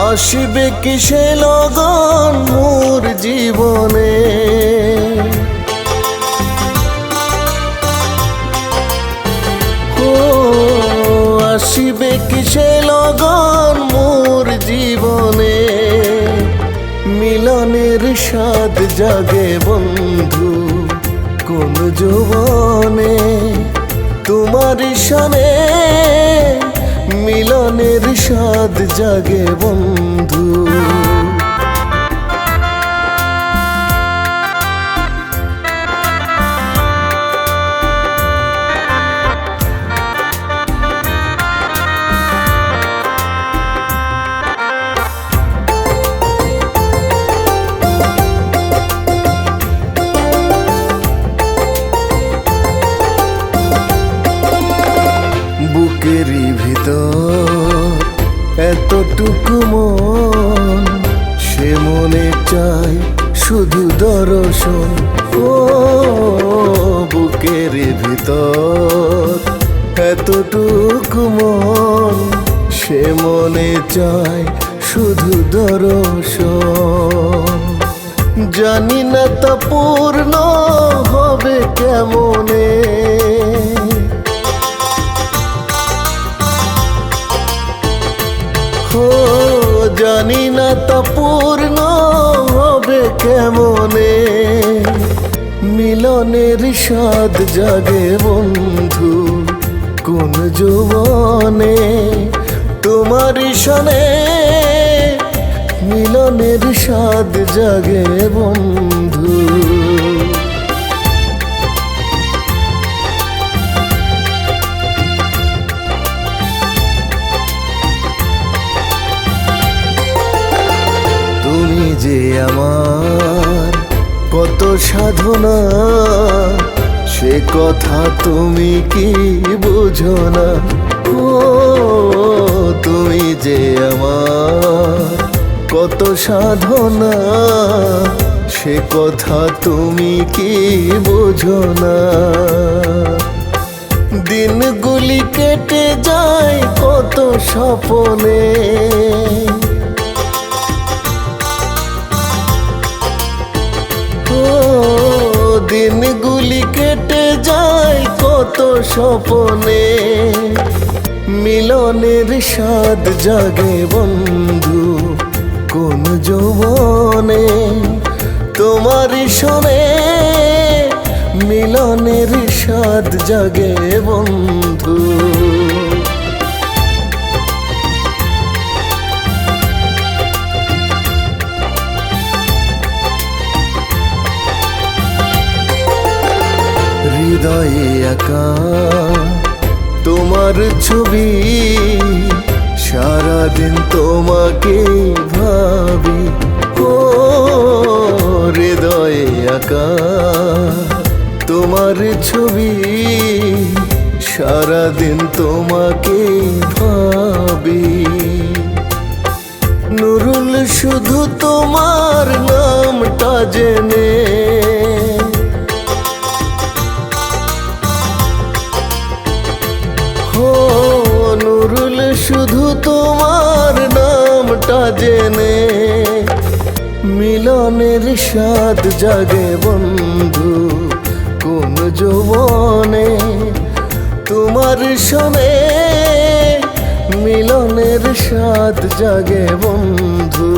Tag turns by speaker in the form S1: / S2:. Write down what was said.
S1: আসিবে কিসে লগন মোর জীবনে, ও আসিবে কিসে লগন মোর জীবনে। মিলনের স্বাদ জাগে বন্ধু কোন যৌবনে, তোমার সনে মিলনের স্বাদ জাগে বন্ধু। বুকেরই ভিতর এতটুকু মন, সে মনে চায় শুধু দর্শন। ও বুকের ভিতর এতটুকু মন, সে মনে চায় শুধু দর্শন। জানি না তা পূর্ণ হবে কেমনে, জানি না তা পূর্ণ হবে কেমনে। মিলনের স্বাদ জাগে বন্ধু কোন যৌবনে, তোমার সনে মিলনের স্বাদ জাগে বন্ধু। তুমি যে আমার কত সাধনা, সে কথা তুমি কি বুঝো না। ও তুমি যে আমার কত সাধনা, সে কথা তুমি কি বুঝো না। দিনগুলি কেটে যায় কত স্বপনে, দিনগুলি কেটে যায় কত স্বপনে। মিলনের স্বাদ জাগে বন্ধু কোন যৌবনে, তোমার সনে মিলনের স্বাদ জাগে বন্ধু। হৃদয়ে আঁকা তোমার ছবি, সারাদিন তোমাকে ভাবি। ও হৃদয়ে আঁকা তোমার ছবি, সারাদিন তোমাকে ভাবি। নুরুল শুধু তোমার নামটা জেনে, নুরুল শুধু তোমার নামটা জেনে। মিলনের স্বাদ জাগে বন্ধু কোন যৌবনে, তোমার সনে মিলনের স্বাদ জাগে বন্ধু।